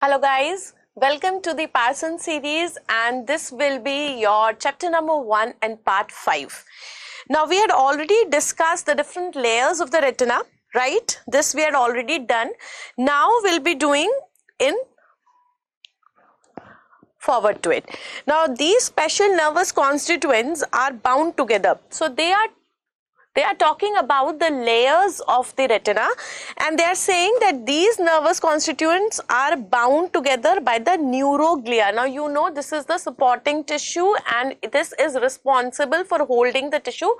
Hello guys, welcome to the Parson series, and this will be your chapter number 1 and part 5. Now we had already discussed the different layers of the retina, right? This we had already done. Now we'll be doing in forward to it. Now these special nervous constituents are bound together. So they are talking about the layers of the retina, and they are saying that these nervous constituents are bound together by the neuroglia. Now you know this is the supporting tissue and this is responsible for holding the tissue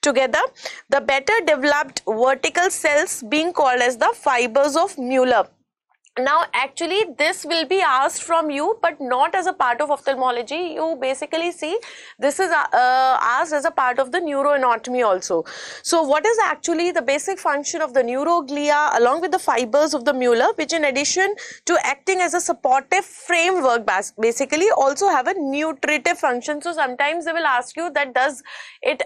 together. The better developed vertical cells being called as the fibers of Mueller. Now actually this will be asked from you, but not as a part of ophthalmology. You basically see this is asked as a part of the neuroanatomy also. So what is actually the basic function of the neuroglia along with the fibers of the Mueller, which in addition to acting as a supportive framework basically also have a nutritive function. So sometimes they will ask you that does it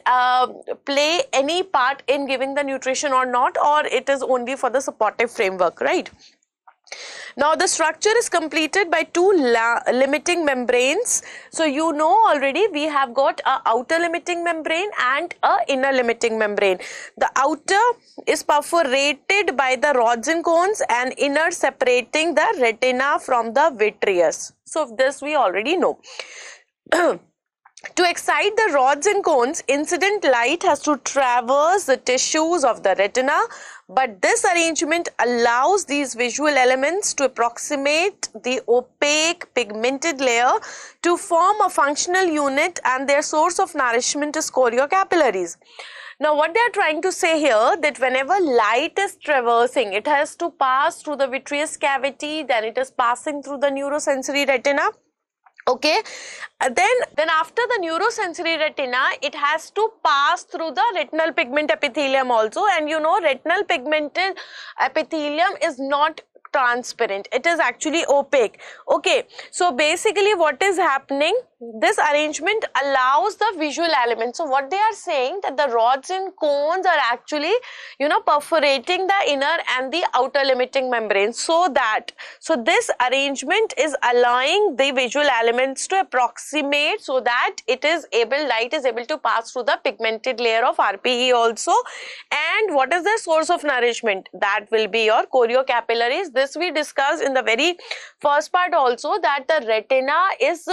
play any part in giving the nutrition or not, or it is only for the supportive framework, right? Now the structure is completed by two limiting membranes. So you know already we have got a outer limiting membrane and a inner limiting membrane. The outer is perforated by the rods and cones, and inner separating the retina from the vitreous. So this we already know. To excite the rods and cones, incident light has to traverse the tissues of the retina, but this arrangement allows these visual elements to approximate the opaque pigmented layer to form a functional unit, and their source of nourishment is choriocapillaries. Now what they are trying to say here, that whenever light is traversing, it has to pass through the vitreous cavity, then it is passing through the neurosensory retina. Okay, then after the neurosensory retina, it has to pass through the retinal pigment epithelium also, and you know retinal pigmented epithelium is not transparent, it is actually opaque. Okay, so basically what is happening, this arrangement allows the visual element. So what they are saying, that the rods and cones are actually perforating the inner and the outer limiting membrane, so this arrangement is allowing the visual elements to approximate, so that light is able to pass through the pigmented layer of RPE also. And what is the source of nourishment? That will be your choriocapillaries. This we discussed in the very first part also, that the retina is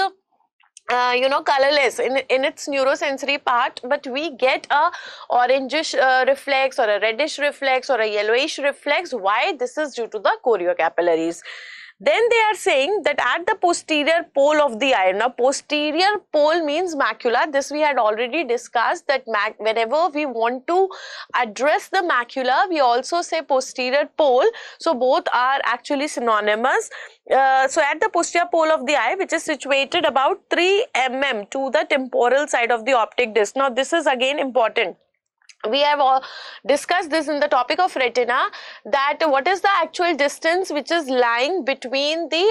colorless in its neurosensory part, but we get a orangish reflex or a reddish reflex or a yellowish reflex. Why? This is due to the choriocapillaries. Then they are saying that at the posterior pole of the eye. Now posterior pole means macula. This we had already discussed, that whenever we want to address the macula, we also say posterior pole. So both are actually synonymous. So at the posterior pole of the eye, which is situated about 3 mm to the temporal side of the optic disc. Now this is again important. We have discussed this in the topic of retina, that what is the actual distance which is lying between the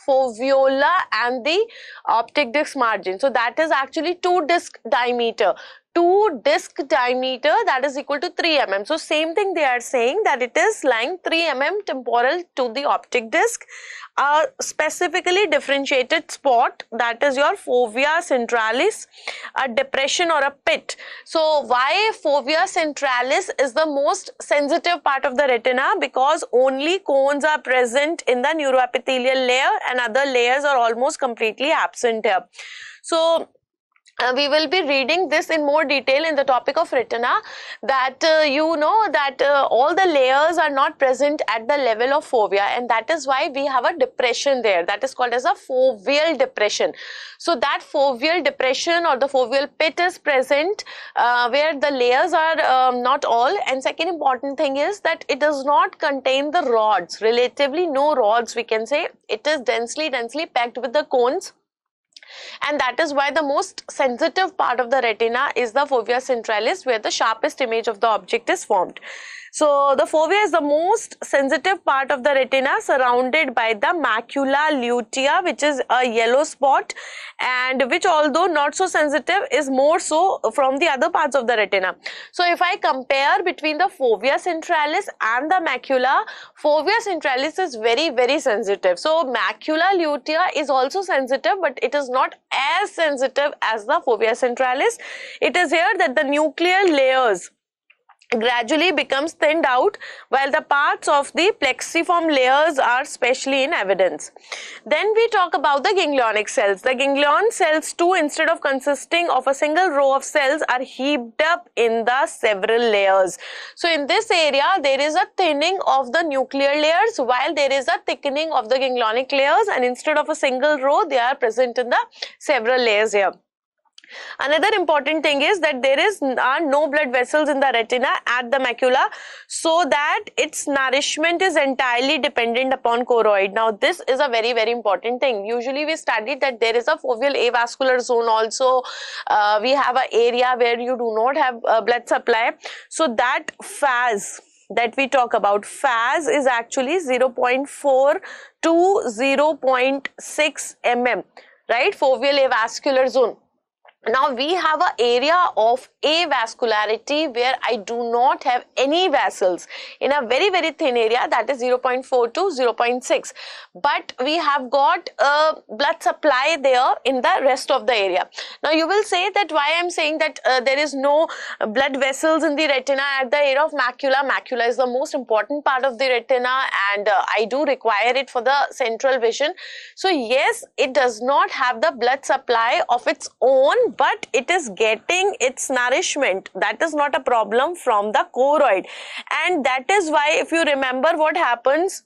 fovea and the optic disc margin. So that is actually 2 disc diameter. 2 disc diameter, that is equal to 3 mm. So same thing they are saying, that it is lying 3 mm temporal to the optic disc. A specifically differentiated spot, that is your fovea centralis, a depression or a pit. So why fovea centralis is the most sensitive part of the retina? Because only cones are present in the neuroepithelial layer and other layers are almost completely absent here. So we will be reading this in more detail in the topic of retina, that all the layers are not present at the level of fovea, and that is why we have a depression there, that is called as a foveal depression. So that foveal depression or the foveal pit is present where the layers are not all. And second important thing is that it does not contain the rods, relatively no rods we can say. It is densely packed with the cones. And that is why the most sensitive part of the retina is the fovea centralis, where the sharpest image of the object is formed. So the fovea is the most sensitive part of the retina, surrounded by the macula lutea, which is a yellow spot, and which, although not so sensitive, is more so from the other parts of the retina. So if I compare between the fovea centralis and the macula, fovea centralis is very sensitive. So macula lutea is also sensitive, but it is not as sensitive as the fovea centralis. It is here that the nuclear layers gradually becomes thinned out, while the parts of the plexiform layers are specially in evidence. Then we talk about the ganglionic cells. The ganglion cells too, instead of consisting of a single row of cells, are heaped up in the several layers. So in this area there is a thinning of the nuclear layers, while there is a thickening of the ganglionic layers, and instead of a single row they are present in the several layers here. Another important thing is that there are no blood vessels in the retina at the macula, so that its nourishment is entirely dependent upon choroid. Now this is a very important thing. Usually we studied that there is a foveal avascular zone also. We have an area where you do not have blood supply. So that phase that we talk about, phase is actually 0.4 to 0.6 mm, right? Foveal avascular zone. Now we have an area of avascularity where I do not have any vessels in a very thin area, that is 0.4 to 0.6, but we have got a blood supply there in the rest of the area. Now you will say that why I am saying that there is no blood vessels in the retina at the area of macula. Macula is the most important part of the retina, and I do require it for the central vision. So yes, it does not have the blood supply of its own, but it is getting its nourishment. That is not a problem from the choroid, and that is why, if you remember what happens,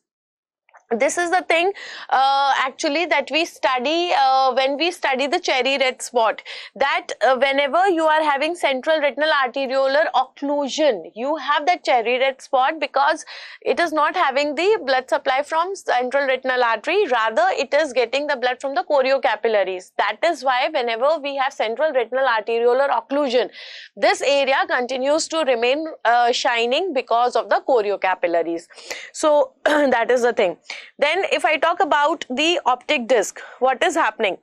this is the thing actually that we study when we study the cherry red spot, that whenever you are having central retinal arteriolar occlusion, you have that cherry red spot because it is not having the blood supply from central retinal artery, rather it is getting the blood from the choriocapillaries. That is why whenever we have central retinal arteriolar occlusion, this area continues to remain shining because of the choriocapillaries. So that is the thing. Then if I talk about the optic disc, what is happening?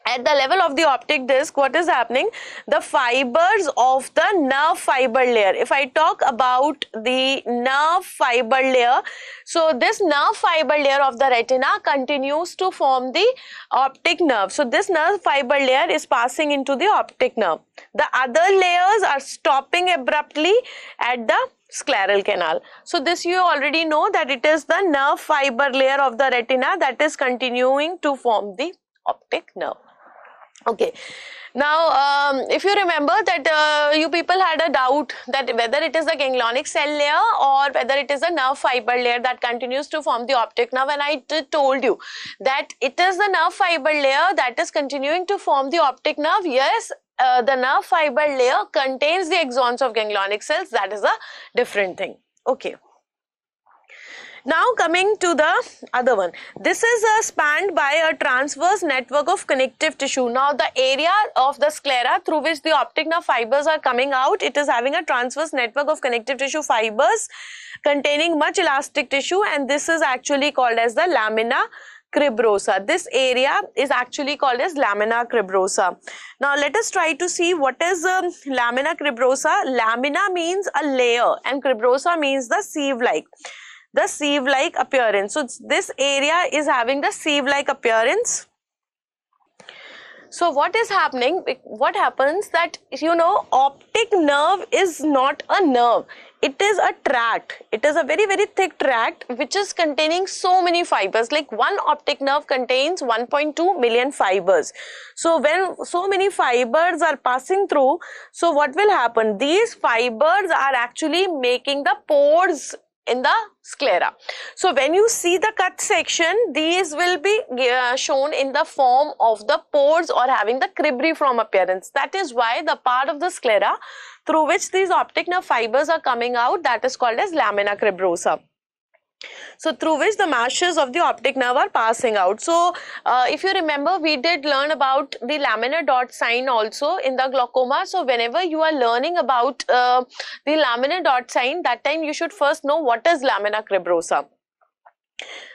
At the level of the optic disc, what is happening? The fibers of the nerve fiber layer. If I talk about the nerve fiber layer, so this nerve fiber layer of the retina continues to form the optic nerve. So this nerve fiber layer is passing into the optic nerve. The other layers are stopping abruptly at the scleral canal. So this you already know that it is the nerve fiber layer of the retina that is continuing to form the optic nerve. Okay, now if you remember that you people had a doubt that whether it is a ganglionic cell layer or whether it is a nerve fiber layer that continues to form the optic nerve, and I told you that it is the nerve fiber layer that is continuing to form the optic nerve. Yes, the nerve fiber layer contains the axons of ganglionic cells. That is a different thing. Okay. Now coming to the other one, this is spanned by a transverse network of connective tissue. Now the area of the sclera through which the optic nerve fibers are coming out, it is having a transverse network of connective tissue fibers containing much elastic tissue, and this is actually called as the lamina cribrosa. This area is actually called as lamina cribrosa. Now let us try to see what is lamina cribrosa. Lamina means a layer and cribrosa means the sieve-like. The sieve-like appearance. So this area is having the sieve-like appearance. So what is happening? What happens that, you know, optic nerve is not a nerve. It is a tract. It is a very thick tract which is containing so many fibers. Like one optic nerve contains 1.2 million fibers. So when so many fibers are passing through, so what will happen? These fibers are actually making the pores in the sclera. So when you see the cut section, these will be shown in the form of the pores or having the cribriform appearance. That is why the part of the sclera through which these optic nerve fibers are coming out, that is called as lamina cribrosa. So through which the masses of the optic nerve are passing out. So if you remember, we did learn about the laminar dot sign also in the glaucoma. So whenever you are learning about the laminar dot sign, that time you should first know what is lamina cribrosa.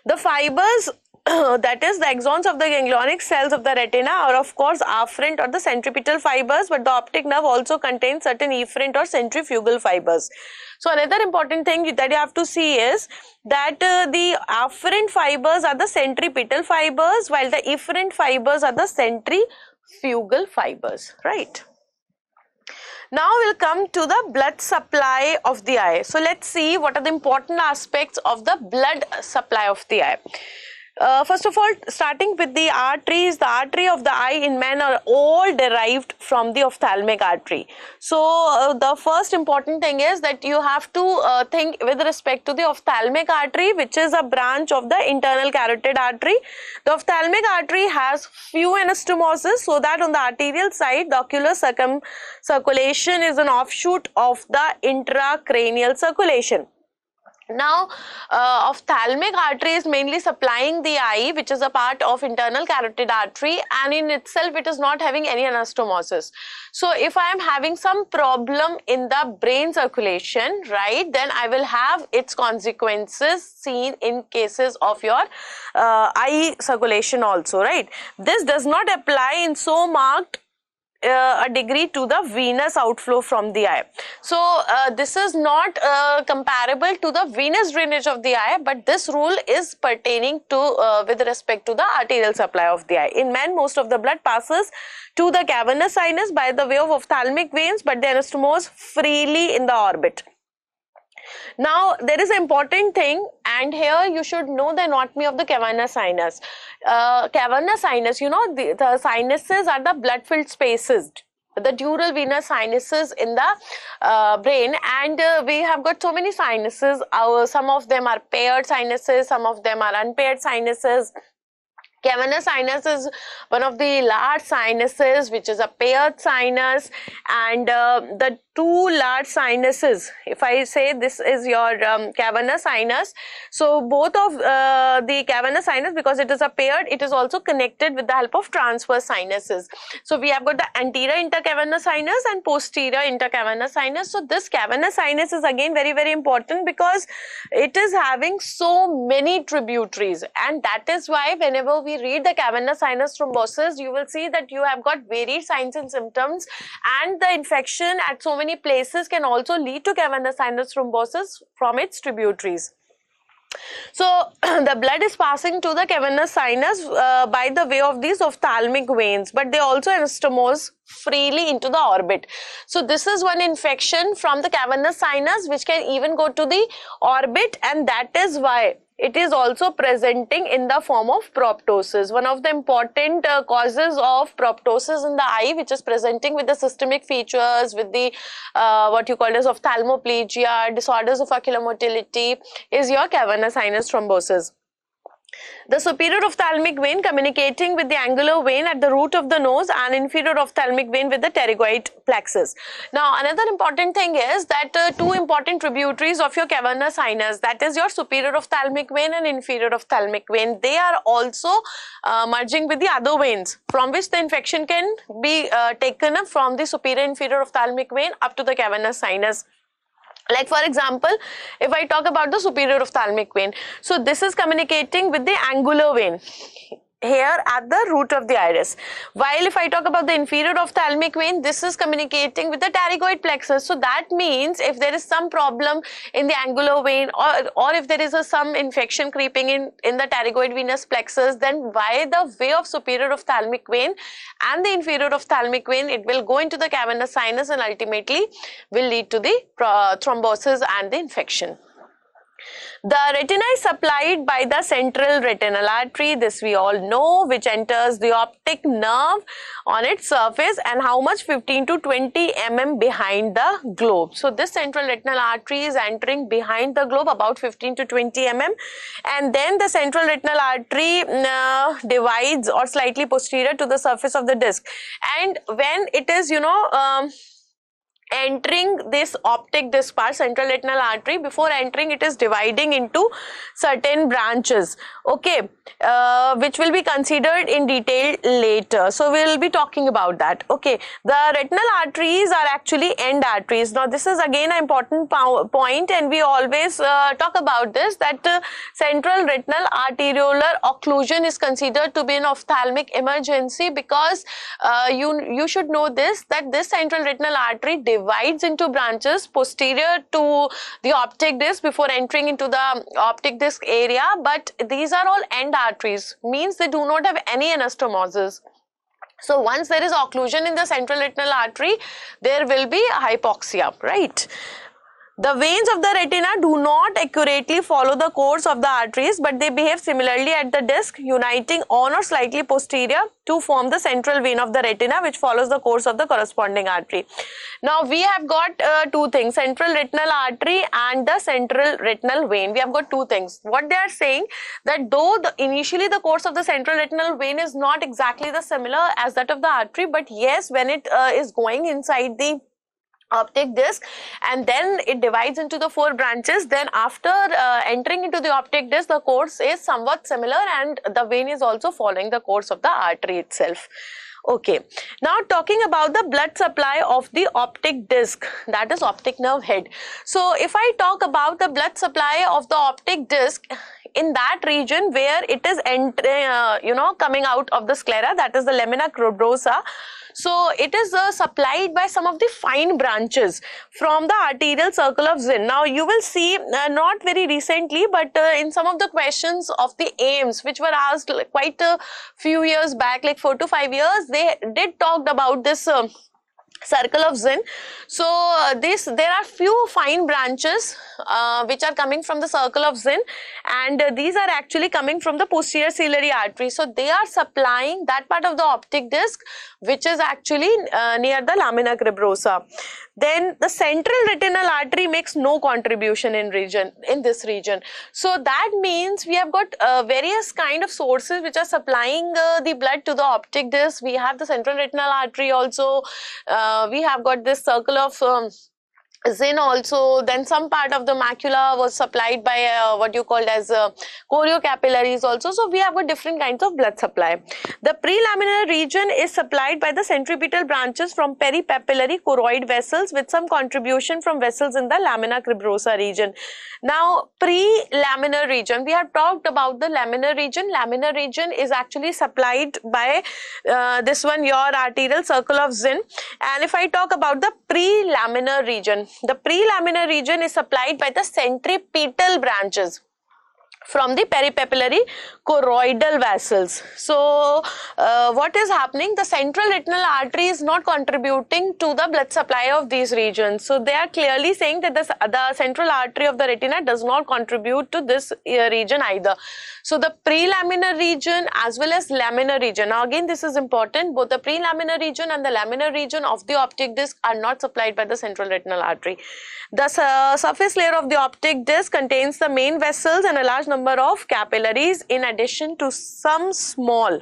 The fibers that is the axons of the ganglionic cells of the retina are of course afferent or the centripetal fibers, but the optic nerve also contains certain efferent or centrifugal fibers. So another important thing that you have to see is that the afferent fibers are the centripetal fibers, while the efferent fibers are the centrifugal fibers, right? Now we'll come to the blood supply of the eye. So let's see what are the important aspects of the blood supply of the eye. First of all, starting with the arteries, the artery of the eye in men are all derived from the ophthalmic artery. So the first important thing is that you have to think with respect to the ophthalmic artery, which is a branch of the internal carotid artery. The ophthalmic artery has few anastomoses, so that on the arterial side, the ocular circulation is an offshoot of the intracranial circulation. Now, ophthalmic artery is mainly supplying the eye, which is a part of internal carotid artery, and in itself it is not having any anastomosis. So if I am having some problem in the brain circulation, right, then I will have its consequences seen in cases of your eye circulation also, right. This does not apply in so marked a degree to the venous outflow from the eye. So this is not comparable to the venous drainage of the eye, but this rule is pertaining to with respect to the arterial supply of the eye. In men, most of the blood passes to the cavernous sinus by the way of ophthalmic veins, but they anastomose freely in the orbit. Now there is an important thing, and here you should know the anatomy of the cavernous sinus. Cavernous sinus, you know, the sinuses are the blood filled spaces, the dural venous sinuses in the brain, and we have got so many sinuses. Some of them are paired sinuses, some of them are unpaired sinuses. Cavernous sinus is one of the large sinuses, which is a paired sinus, and the two large sinuses, if I say this is your cavernous sinus, so both of the cavernous sinus, because it is a paired, it is also connected with the help of transverse sinuses. So we have got the anterior intercavernous sinus and posterior intercavernous sinus. So this cavernous sinus is again very, very important because it is having so many tributaries, and that is why whenever we read the cavernous sinus thrombosis, you will see that you have got varied signs and symptoms, and the infection at so many places can also lead to cavernous sinus thrombosis from its tributaries. So the blood is passing to the cavernous sinus by the way of these ophthalmic veins, but they also anastomose freely into the orbit. So this is one infection from the cavernous sinus which can even go to the orbit, and that is why it is also presenting in the form of proptosis. One of the important causes of proptosis in the eye, which is presenting with the systemic features, with the what you call as ophthalmoplegia, disorders of ocular motility, is your cavernous sinus thrombosis. The superior ophthalmic vein communicating with the angular vein at the root of the nose, and inferior ophthalmic vein with the pterygoid plexus. Now another important thing is that two important tributaries of your cavernous sinus, that is your superior ophthalmic vein and inferior ophthalmic vein, they are also merging with the other veins from which the infection can be taken up from the superior inferior ophthalmic vein up to the cavernous sinus. Like for example, if I talk about the superior ophthalmic vein, so this is communicating with the angular vein here at the root of the iris, while if I talk about the inferior ophthalmic vein, this is communicating with the pterygoid plexus. So that means if there is some problem in the angular vein, or if there is some infection creeping in the pterygoid venous plexus, then by the way of superior ophthalmic vein and the inferior ophthalmic vein, it will go into the cavernous sinus and ultimately will lead to the thrombosis and the infection. The retina is supplied by the central retinal artery, this we all know, which enters the optic nerve on its surface, and how much, 15 to 20 mm behind the globe. So this central retinal artery is entering behind the globe about 15 to 20 mm, and then the central retinal artery divides or slightly posterior to the surface of the disc, and when it is entering this optic disc part, central retinal artery, before entering it is dividing into certain branches, okay, which will be considered in detail later. So we will be talking about that. Okay, the retinal arteries are actually end arteries. Now this is again an important point, and we always talk about this, that central retinal arteriolar occlusion is considered to be an ophthalmic emergency, because you should know this, that this central retinal artery divides into branches posterior to the optic disc before entering into the optic disc area, but these are all end arteries, means they do not have any anastomosis. So once there is occlusion in the central retinal artery, there will be hypoxia, right? The veins of the retina do not accurately follow the course of the arteries, but they behave similarly at the disc, uniting on or slightly posterior to form the central vein of the retina, which follows the course of the corresponding artery. Now we have got two things, central retinal artery and the central retinal vein. We have got two things. What they are saying, that though initially the course of the central retinal vein is not exactly the similar as that of the artery, but yes, when it is going inside the optic disc and then it divides into the 4 branches, then after entering into the optic disc, the course is somewhat similar and the vein is also following the course of the artery itself. Okay, now talking about the blood supply of the optic disc, that is optic nerve head. So if I talk about the blood supply of the optic disc, in that region where it is coming out of the sclera, that is the lamina cribrosa, so it is supplied by some of the fine branches from the arterial circle of Zinn. Now you will see, not very recently, but in some of the questions of the AIMS which were asked quite a few years back, like 4 to 5 years, they did talk about this circle of Zinn. So there are few fine branches which are coming from the circle of Zinn, and these are actually coming from the posterior ciliary artery. So they are supplying that part of the optic disc which is actually near the lamina cribrosa. Then the central retinal artery makes no contribution in this region. So that means we have got various kind of sources which are supplying the blood to the optic disc. We have the central retinal artery also. We have got this circle of Zinn also. Then some part of the macula was supplied by what you called as choriocapillaries also. So we have got different kinds of blood supply. The prelaminar region is supplied by the centripetal branches from peripapillary choroid vessels with some contribution from vessels in the lamina cribrosa region. Now prelaminar region, we have talked about the laminar region. Laminar region is actually supplied by this one, your arterial circle of Zinn. And if I talk about the prelaminar region, the prelaminar region is supplied by the centripetal branches from the peripapillary choroidal vessels. So what is happening? The central retinal artery is not contributing to the blood supply of these regions. So they are clearly saying that the central artery of the retina does not contribute to this region either. So the prelaminar region as well as laminar region. Now again, this is important. Both the prelaminar region and the laminar region of the optic disc are not supplied by the central retinal artery. The surface layer of the optic disc contains the main vessels and a large number of capillaries in addition to some small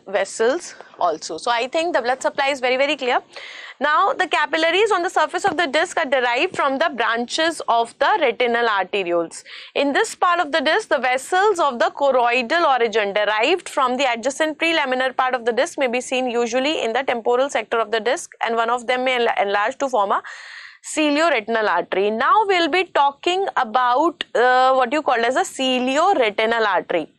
vessels also. So I think the blood supply is very, very clear. Now the capillaries on the surface of the disc are derived from the branches of the retinal arterioles. In this part of the disc, the vessels of the choroidal origin derived from the adjacent prelaminar part of the disc may be seen usually in the temporal sector of the disc, and one of them may enlarge to form a cilio-retinal artery. Now we will be talking about what you call as a cilio-retinal artery.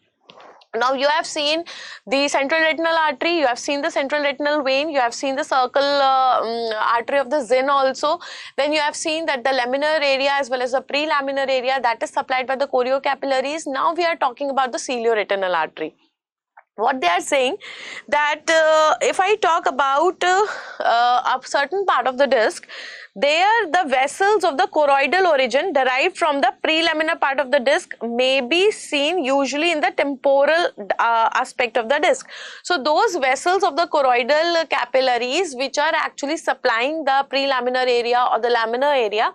Now you have seen the central retinal artery, you have seen the central retinal vein, you have seen the circle artery of the Zinn also. Then you have seen that the laminar area as well as the prelaminar area, that is supplied by the choriocapillaries. Now we are talking about the cilio-retinal artery. What they are saying, that if I talk about a certain part of the disc, there the vessels of the choroidal origin derived from the prelaminar part of the disc may be seen usually in the temporal aspect of the disc. So those vessels of the choroidal capillaries which are actually supplying the prelaminar area or the laminar area,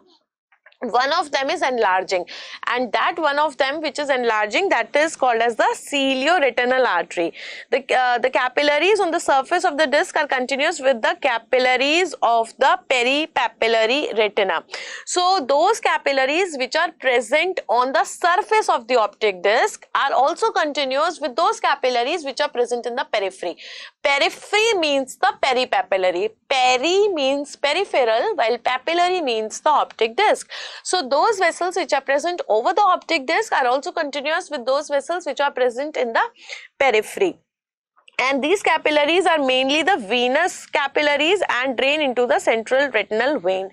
one of them is enlarging, and that one of them which is enlarging, that is called as the cilio-retinal artery. The capillaries on the surface of the disc are continuous with the capillaries of the peripapillary retina. So those capillaries which are present on the surface of the optic disc are also continuous with those capillaries which are present in the periphery. Periphery means the peripapillary. Peri means peripheral, while papillary means the optic disc. So those vessels which are present over the optic disc are also continuous with those vessels which are present in the periphery. And these capillaries are mainly the venous capillaries and drain into the central retinal vein.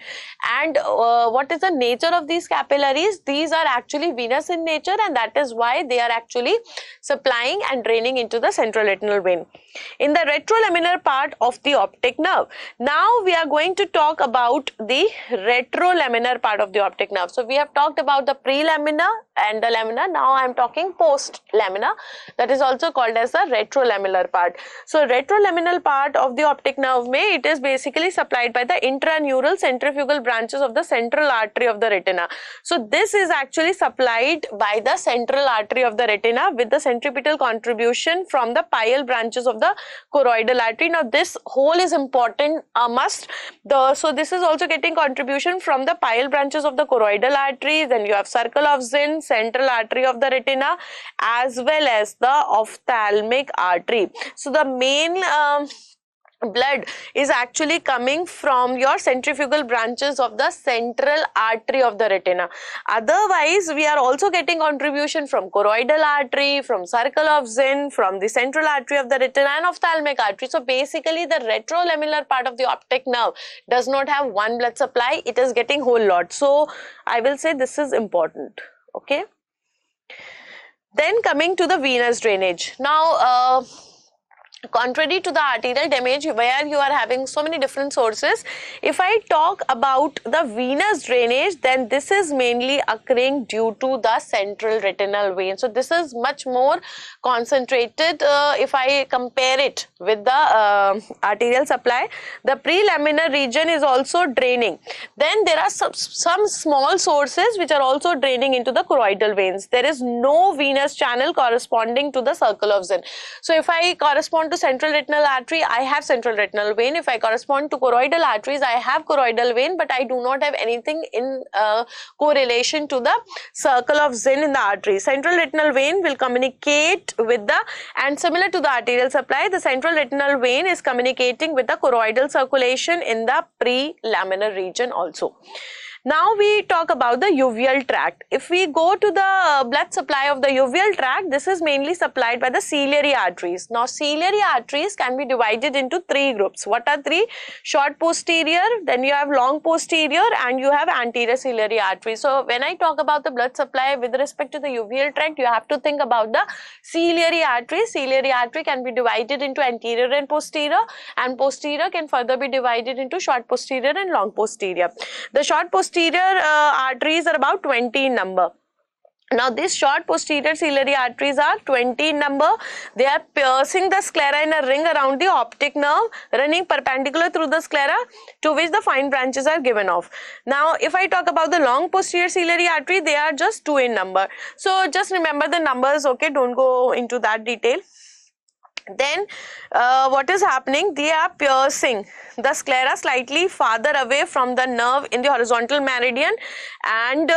And what is the nature of these capillaries? These are actually venous in nature, and that is why they are actually supplying and draining into the central retinal vein. In the retrolaminar part of the optic nerve, now we are going to talk about the retrolaminar part of the optic nerve. So we have talked about the prelaminar and the laminar. Now I am talking post-laminar, that is also called as the retrolaminar part. So retrolaminar part of the optic nerve, it is basically supplied by the intraneural centrifugal branches of the central artery of the retina. So this is actually supplied by the central artery of the retina with the centripetal contribution from the pial branches of the choroidal artery. Now this whole is important, must. So this is also getting contribution from the pial branches of the choroidal artery. Then you have circle of Zinn, central artery of the retina, as well as the ophthalmic artery. So the main blood is actually coming from your centrifugal branches of the central artery of the retina. Otherwise, we are also getting contribution from choroidal artery, from circle of Zinn, from the central artery of the retina and ophthalmic artery. So basically the retrolaminar part of the optic nerve does not have one blood supply, it is getting whole lot. So I will say this is important. Okay. Then coming to the venous drainage. Now contrary to the arterial damage where you are having so many different sources, if I talk about the venous drainage, then this is mainly occurring due to the central retinal vein. So this is much more concentrated if I compare it with the arterial supply. The prelaminar region is also draining. Then there are some small sources which are also draining into the choroidal veins. There is no venous channel corresponding to the circle of Zinn. So if I correspond to central retinal artery, I have central retinal vein. If I correspond to choroidal arteries, I have choroidal vein, but I do not have anything in correlation to the circle of Zinn in the artery. Central retinal vein will communicate with the, and similar to the arterial supply, the central retinal vein is communicating with the choroidal circulation in the prelaminar region also. Now we talk about the uveal tract. If we go to the blood supply of the uveal tract, this is mainly supplied by the ciliary arteries. Now ciliary arteries can be divided into three groups. What are three? Short posterior, then you have long posterior, and you have anterior ciliary artery. So when I talk about the blood supply with respect to the uveal tract, you have to think about the ciliary artery. Ciliary artery can be divided into anterior and posterior can further be divided into short posterior and long posterior. The short posterior arteries are about 20 in number. Now these short posterior ciliary arteries are 20 in number. They are piercing the sclera in a ring around the optic nerve, running perpendicular through the sclera, to which the fine branches are given off. Now if I talk about the long posterior ciliary artery, they are just 2 in number. So just remember the numbers, okay, don't go into that detail. Then what is happening? They are piercing the sclera slightly farther away from the nerve in the horizontal meridian, and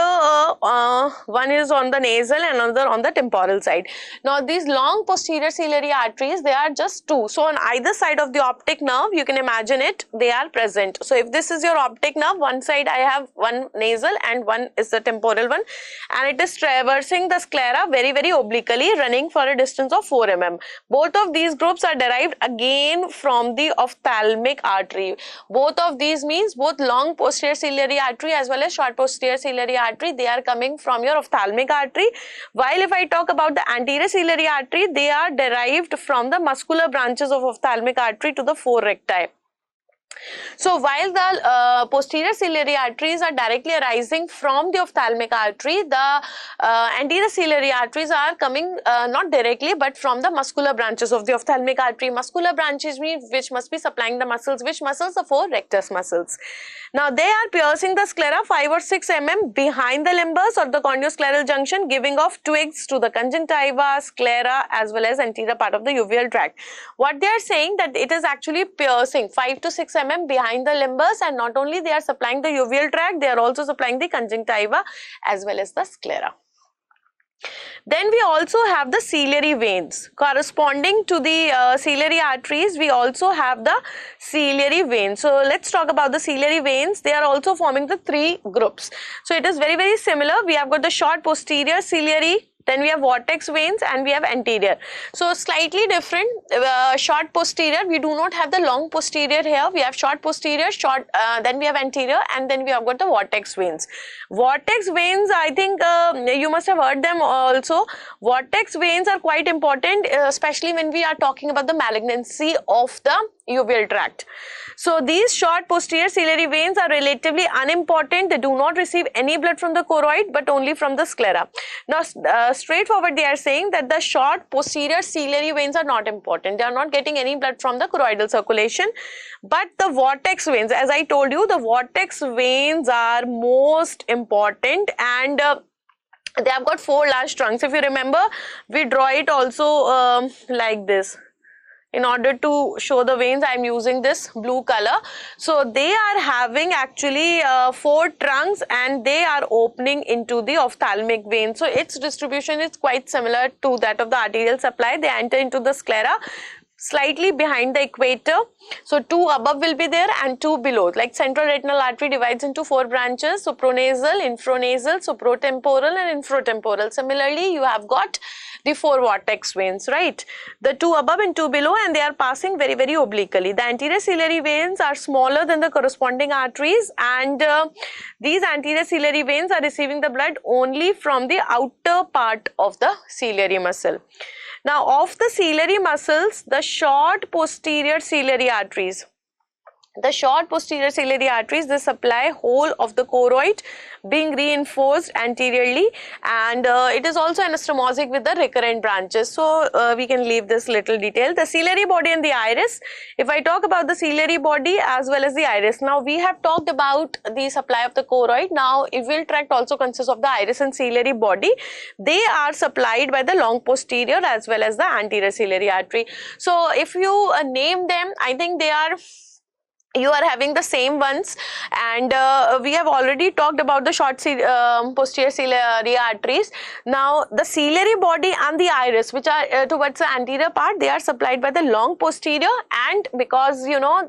one is on the nasal and another on the temporal side. Now these long posterior ciliary arteries, they are just 2. So on either side of the optic nerve, you can imagine it, they are present. So if this is your optic nerve, one side I have one nasal and one is the temporal one, and it is traversing the sclera very obliquely, running for a distance of 4 mm. Both of these groups are derived again from the ophthalmic artery. Both of these means both long posterior ciliary artery as well as short posterior ciliary artery, they are coming from your ophthalmic artery. While if I talk about the anterior ciliary artery, they are derived from the muscular branches of ophthalmic artery to the 4 recti. So while the posterior ciliary arteries are directly arising from the ophthalmic artery, the anterior ciliary arteries are coming not directly but from the muscular branches of the ophthalmic artery. Muscular branches mean which must be supplying the muscles. Which muscles? The four rectus muscles. Now they are piercing the sclera 5 or 6 mm behind the limbus or the corneoscleral junction, giving off twigs to the conjunctiva, sclera as well as anterior part of the uveal tract. What they are saying that it is actually piercing 5 to 6 mm behind the limbus, and not only they are supplying the uveal tract, they are also supplying the conjunctiva as well as the sclera. Then we also have the ciliary veins. Corresponding to the ciliary arteries, we also have the ciliary veins. So let's talk about the ciliary veins. They are also forming the three groups. So it is very similar. We have got the short posterior ciliary, then we have vortex veins, and we have anterior. So slightly different. Short posterior, we do not have the long posterior here. We have short posterior, then we have anterior, and then we have got the vortex veins. Vortex veins, I think you must have heard them also. Vortex veins are quite important, especially when we are talking about the malignancy of the uveal tract. So these short posterior ciliary veins are relatively unimportant. They do not receive any blood from the choroid but only from the sclera. Now straightforward they are saying that the short posterior ciliary veins are not important. They are not getting any blood from the choroidal circulation. But the vortex veins, as I told you, the vortex veins are most important, and they have got four large trunks. If you remember, we draw it also like this. In order to show the veins, I am using this blue color. So they are having actually four trunks, and they are opening into the ophthalmic vein. So its distribution is quite similar to that of the arterial supply. They enter into the sclera slightly behind the equator. So two above will be there and two below. Like central retinal artery divides into four branches: supranasal, infranasal, supratemporal and infratemporal. Similarly, you have got the four vortex veins, right? The two above and two below, and they are passing very obliquely. The anterior ciliary veins are smaller than the corresponding arteries, and these anterior ciliary veins are receiving the blood only from the outer part of the ciliary muscle. Now, of the ciliary muscles, the short posterior ciliary arteries, they supply whole of the choroid, being reinforced anteriorly, and it is also anastomosic with the recurrent branches. So we can leave this little detail. The ciliary body and the iris. If I talk about the ciliary body as well as the iris, now we have talked about the supply of the choroid. Now uveal tract also consists of the iris and ciliary body. They are supplied by the long posterior as well as the anterior ciliary artery. So if you name them, I think you are having the same ones, and we have already talked about the short posterior ciliary arteries. Now the ciliary body and the iris, which are towards the anterior part, they are supplied by the long posterior, and because you know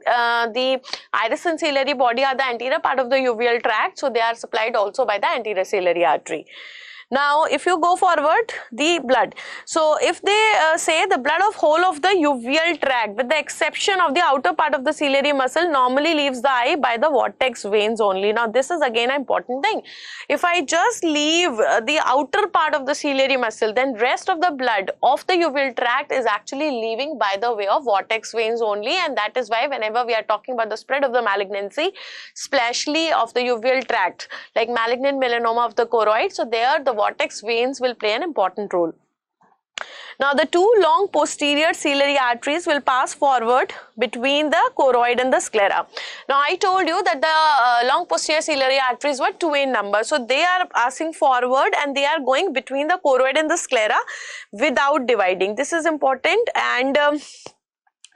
the iris and ciliary body are the anterior part of the uveal tract, so they are supplied also by the anterior ciliary artery. Now, if you go forward, the blood. So, if they say the blood of whole of the uveal tract, with the exception of the outer part of the ciliary muscle, normally leaves the eye by the vortex veins only. Now, this is again an important thing. If I just leave the outer part of the ciliary muscle, then rest of the blood of the uveal tract is actually leaving by the way of vortex veins only, and that is why whenever we are talking about the spread of the malignancy, especially of the uveal tract, like malignant melanoma of the choroid, so there the vortex veins will play an important role. Now the two long posterior ciliary arteries will pass forward between the choroid and the sclera. Now I told you that the long posterior ciliary arteries were two in number. So they are passing forward and they are going between the choroid and the sclera without dividing. This is important, and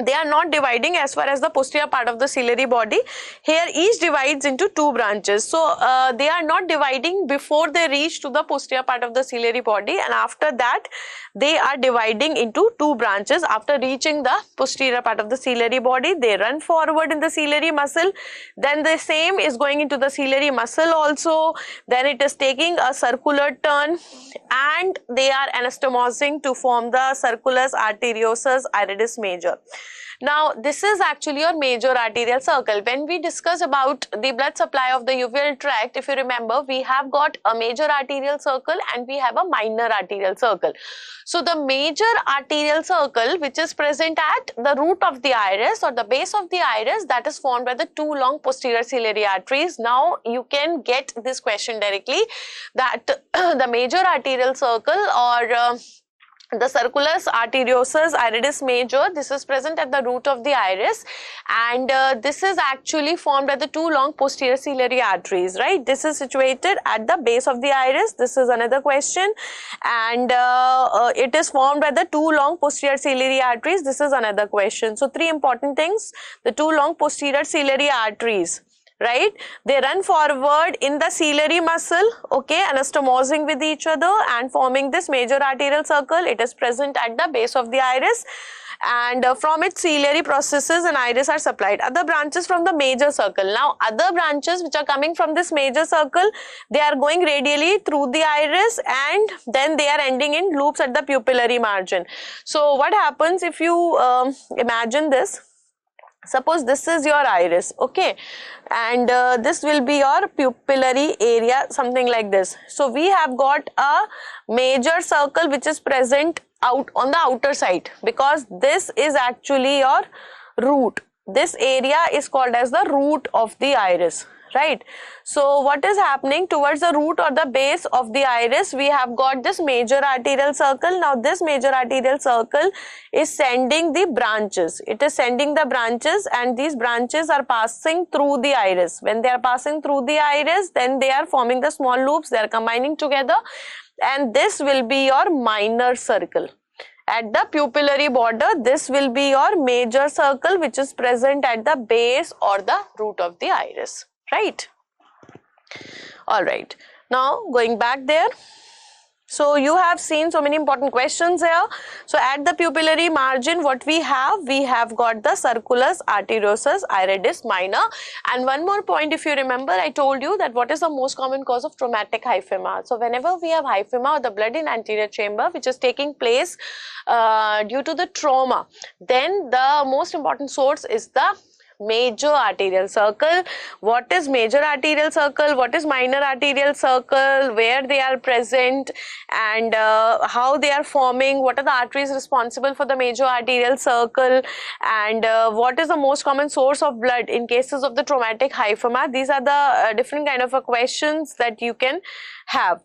they are not dividing as far as the posterior part of the ciliary body. Here each divides into two branches. So they are not dividing before they reach to the posterior part of the ciliary body, and after that they are dividing into two branches. After reaching the posterior part of the ciliary body, they run forward in the ciliary muscle. Then the same is going into the ciliary muscle also. Then it is taking a circular turn, and they are anastomosing to form the sulcus arteriosus iridis major. Now this is actually your major arterial circle. When we discuss about the blood supply of the uveal tract, if you remember, we have got a major arterial circle and we have a minor arterial circle. So the major arterial circle, which is present at the root of the iris or the base of the iris, that is formed by the two long posterior ciliary arteries. Now you can get this question directly, that the major arterial circle or the circulus arteriosus iridis major, this is present at the root of the iris, and this is actually formed by the two long posterior ciliary arteries, right? This is situated at the base of the iris. This is another question, and it is formed by the two long posterior ciliary arteries. This is another question. So three important things: the two long posterior ciliary arteries, right? They run forward in the ciliary muscle, okay, anastomosing with each other and forming this major arterial circle. It is present at the base of the iris, and from its ciliary processes and iris are supplied. Other branches from the major circle. Now other branches which are coming from this major circle, they are going radially through the iris and then they are ending in loops at the pupillary margin. So what happens if you imagine this? Suppose this is your iris, okay, and this will be your pupillary area, something like this. So we have got a major circle which is present out on the outer side, because this is actually your root. This area is called as the root of the iris, right? So what is happening towards the root or the base of the iris? We have got this major arterial circle. Now this major arterial circle is sending the branches. It is sending the branches, and these branches are passing through the iris. When they are passing through the iris, then they are forming the small loops. They are combining together, and this will be your minor circle. At the pupillary border, this will be your major circle, which is present at the base or the root of the iris, right? All right, now going back there. So you have seen so many important questions here. So at the pupillary margin, what we have got the circulus arteriosus iridis minor. And one more point, if you remember, I told you that what is the most common cause of traumatic hyphema. So whenever we have hyphema or the blood in anterior chamber which is taking place due to the trauma, then the most important source is the major arterial circle. What is major arterial circle? What is minor arterial circle? Where they are present, and how they are forming? What are the arteries responsible for the major arterial circle? And what is the most common source of blood in cases of the traumatic hyphema? These are the different kind of questions that you can have.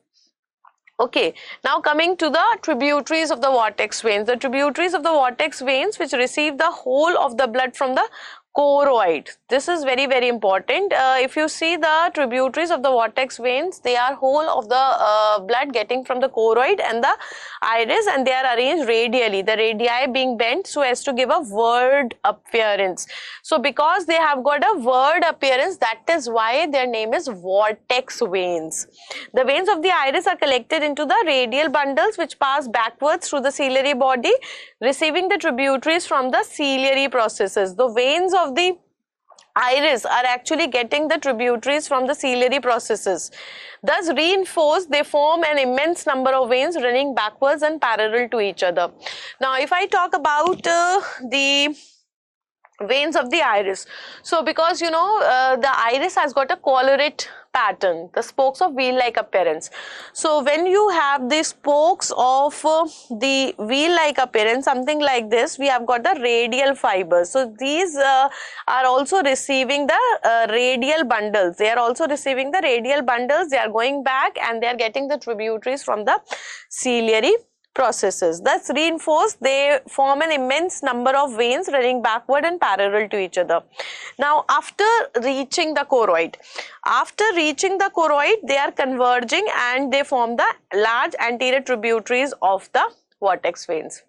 Okay, now coming to the tributaries of the vortex veins. The tributaries of the vortex veins which receive the whole of the blood from the choroid. This is very, very important. If you see the tributaries of the vortex veins, they are whole of the blood getting from the choroid and the iris, and they are arranged radially, the radii being bent so as to give a word appearance. So because they have got a word appearance, that is why their name is vortex veins. The veins of the iris are collected into the radial bundles which pass backwards through the ciliary body, receiving the tributaries from the ciliary processes. The veins of the iris are actually getting the tributaries from the ciliary processes. Thus reinforced, they form an immense number of veins running backwards and parallel to each other. Now if I talk about the veins of the iris, so because you know the iris has got a collarate pattern, the spokes of wheel-like appearance. So when you have the spokes of the wheel-like appearance, something like this, we have got the radial fibers. So these are also receiving the radial bundles. They are also receiving the radial bundles. They are going back and they are getting the tributaries from the ciliary processes. Thus reinforced, they form an immense number of veins running backward and parallel to each other. Now after reaching the choroid, they are converging and they form the large anterior tributaries of the vortex veins.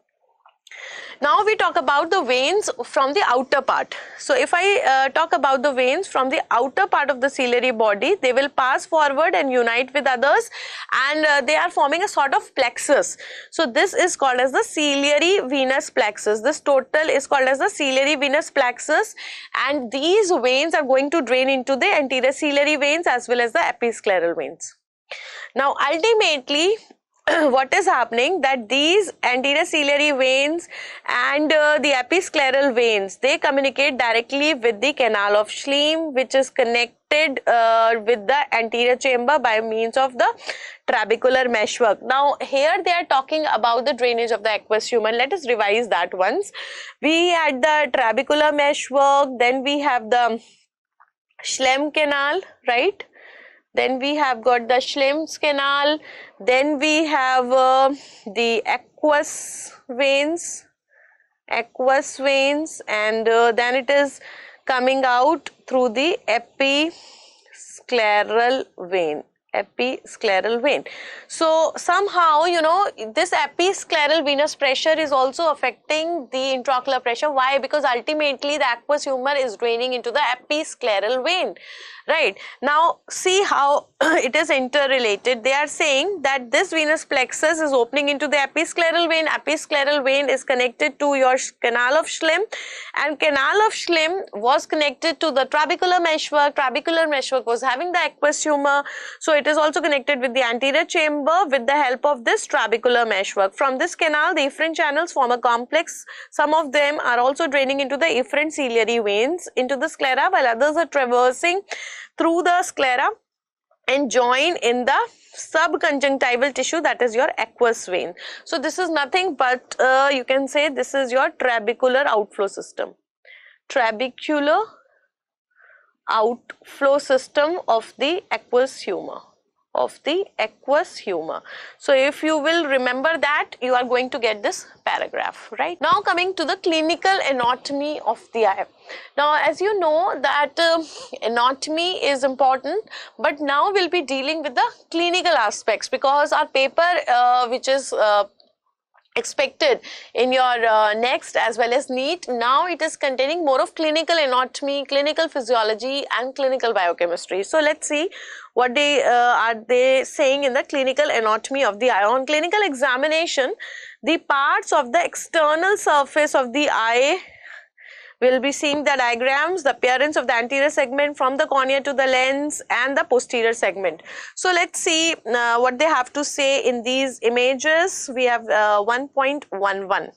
Now we talk about the veins from the outer part. So if I talk about the veins from the outer part of the ciliary body, they will pass forward and unite with others, and they are forming a sort of plexus. So this is called as the ciliary venous plexus. This total is called as the ciliary venous plexus, and these veins are going to drain into the anterior ciliary veins as well as the episcleral veins. Now ultimately what is happening, that these anterior ciliary veins and the episcleral veins, they communicate directly with the canal of Schlemm, which is connected with the anterior chamber by means of the trabecular meshwork. Now here they are talking about the drainage of the aqueous humor. Let us revise that once. We had the trabecular meshwork, then we have the Schlemm canal, right? Then we have got the Schlemm's canal, then we have the aqueous veins, and then it is coming out through the episcleral vein. So somehow, you know, this episcleral venous pressure is also affecting the intraocular pressure. Why? Because ultimately the aqueous humor is draining into the episcleral vein. Right. Now see how it is interrelated. They are saying that this venous plexus is opening into the episcleral vein. Episcleral vein is connected to your canal of Schlemm, and canal of Schlemm was connected to the trabecular meshwork. Trabecular meshwork was having the aqueous humor, so it is also connected with the anterior chamber with the help of this trabecular meshwork. From this canal, the efferent channels form a complex. Some of them are also draining into the efferent ciliary veins into the sclera, while others are traversing through the sclera and join in the subconjunctival tissue, that is your aqueous vein. So this is nothing but you can say this is your trabecular outflow system. Trabecular outflow system of the aqueous humor. So if you will remember that, you are going to get this paragraph, right? Now coming to the clinical anatomy of the eye. Now as you know that anatomy is important, but now we'll be dealing with the clinical aspects, because our paper which is expected in your next as well as NEET, now it is containing more of clinical anatomy, clinical physiology and clinical biochemistry. So let's see what they are they saying in the clinical anatomy of the eye. On clinical examination, the parts of the external surface of the eye will be seeing the diagrams, the appearance of the anterior segment from the cornea to the lens, and the posterior segment. So let's see what they have to say in these images. We have 1.11.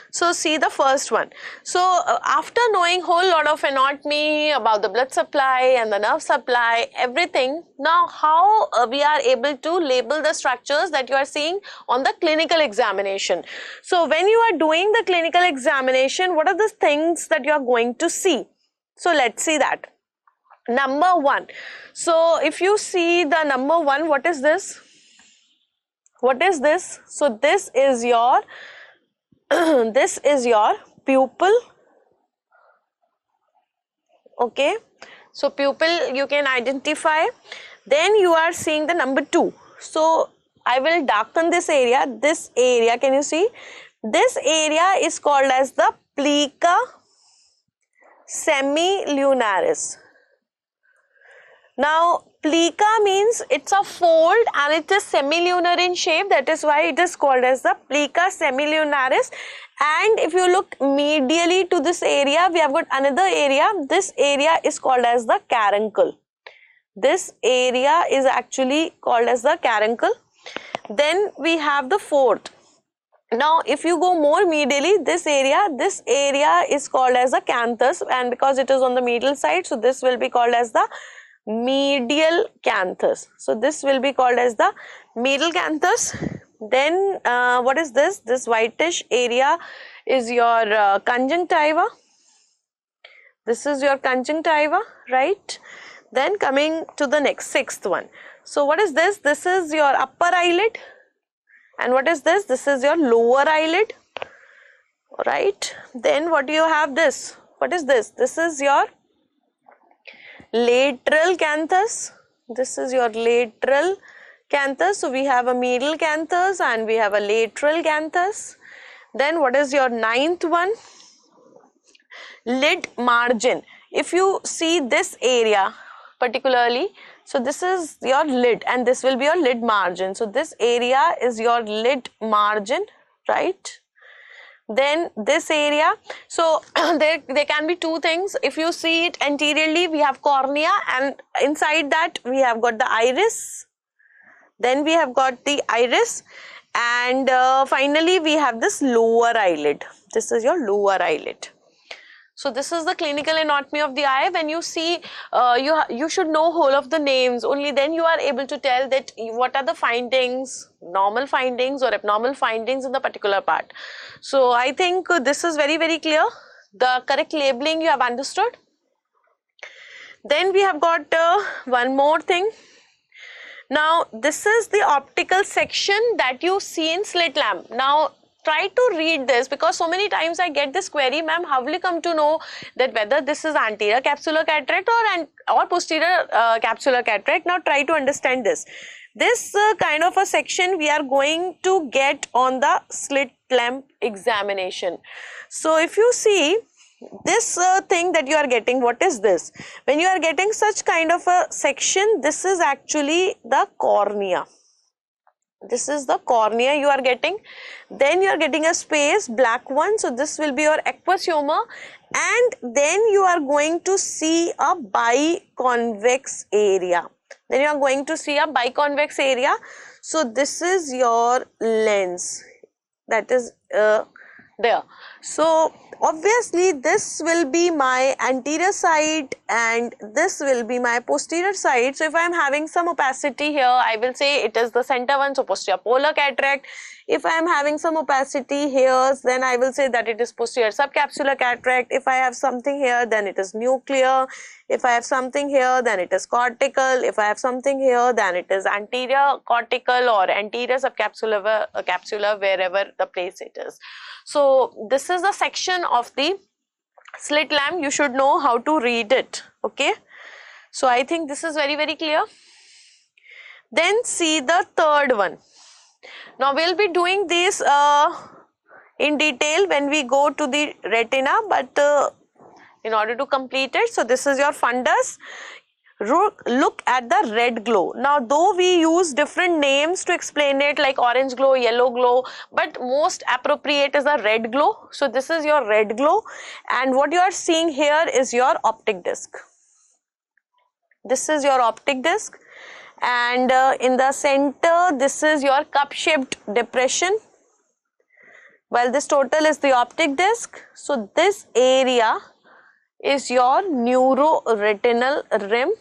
So see the first one. So after knowing whole lot of anatomy about the blood supply and the nerve supply, everything, now how we are able to label the structures that you are seeing on the clinical examination. So when you are doing the clinical examination, what are the things that you are going to see? So let's see that. Number one. So if you see the number one, what is this? What is this? So this is your this is your pupil. Okay, so pupil you can identify. Then you are seeing the number two. So I will darken this area. This area, can you see? This area is called as the plica semilunaris. Now plica means it's a fold and it is semilunar in shape, that is why it is called as the plica semilunaris. And if you look medially to this area, we have got another area. This area is called as the caruncle. This area is actually called as the caruncle. Then we have the fourth. Now if you go more medially, this area is called as the canthus, and because it is on the medial side, so this will be called as the medial canthus. So this will be called as the medial canthus. Then what is this? This whitish area is your conjunctiva. This is your conjunctiva, right? Then coming to the next, sixth one. So what is this? This is your upper eyelid. And what is this? This is your lower eyelid, right? Then what do you have this? What is this? This is your lateral canthus. This is your lateral canthus. So we have a medial canthus and we have a lateral canthus. Then what is your ninth one? Lid margin. If you see this area particularly, so this is your lid and this will be your lid margin. So this area is your lid margin, right? Then this area, so there can be two things. If you see it anteriorly, we have cornea, and inside that we have got the iris, Then we have got the iris, and finally we have this lower eyelid. This is your lower eyelid. So this is the clinical anatomy of the eye. When you see, you should know whole of the names. Only then you are able to tell that what are the findings, normal findings or abnormal findings in the particular part. So I think this is very, very clear. The correct labeling you have understood. Then we have got one more thing. Now this is the optical section that you see in slit lamp. Now try to read this, because so many times I get this query, ma'am, how will you come to know that whether this is anterior capsular cataract or posterior capsular cataract? Now try to understand this. This kind of a section we are going to get on the slit lamp examination. So if you see this thing that you are getting, what is this? When you are getting such kind of a section, this is actually the cornea. This is the cornea you are getting. Then you are getting a space, black one. So this will be your aqueous humor. And then you are going to see a biconvex area. Then you are going to see a biconvex area. So this is your lens. That is there. So obviously this will be my anterior side and this will be my posterior side. So if I am having some opacity here, I will say it is the center one, so posterior polar cataract. If I am having some opacity here, then I will say that it is posterior subcapsular cataract. If I have something here, then it is nuclear. If I have something here, then it is cortical. If I have something here, then it is anterior cortical or anterior subcapsular capsular, wherever the place it is. So this is the section of the slit lamp. You should know how to read it. Okay. So I think this is very, very clear. Then see the third one. Now we'll be doing this in detail when we go to the retina, but in order to complete it, so this is your fundus. Look at the red glow. Now though we use different names to explain it, like orange glow, yellow glow, but most appropriate is the red glow. So this is your red glow, and what you are seeing here is your optic disc. This is your optic disc, and in the center this is your cup shaped depression, while this total is the optic disc. So this area is your neuroretinal rim.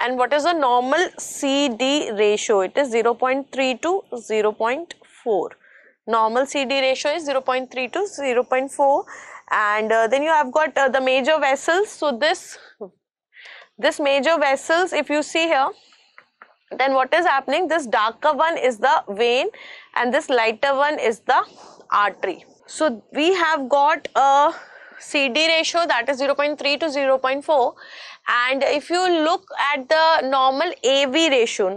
And what is the normal CD ratio? It is 0.3 to 0.4. Normal CD ratio is 0.3 to 0.4. And then you have got the major vessels. So this major vessels, if you see here, then what is happening? This darker one is the vein and this lighter one is the artery. So we have got a CD ratio that is 0.3 to 0.4, and if you look at the normal AV ratio,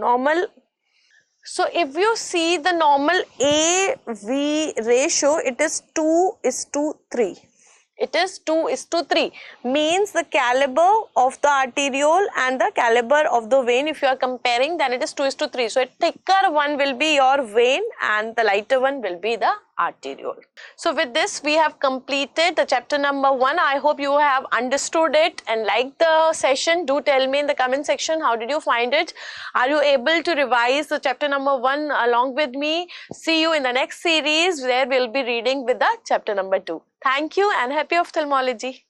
so if you see the normal AV ratio, it is 2:3. It is 2:3, means the caliber of the arteriole and the caliber of the vein, if you are comparing, then it is 2:3. So a thicker one will be your vein and the lighter one will be the arteriole. So with this we have completed the chapter number 1. I hope you have understood it and liked the session. Do tell me in the comment section, how did you find it? Are you able to revise the chapter number 1 along with me? See you in the next series where we'll be reading with the chapter number 2. Thank you and happy ophthalmology.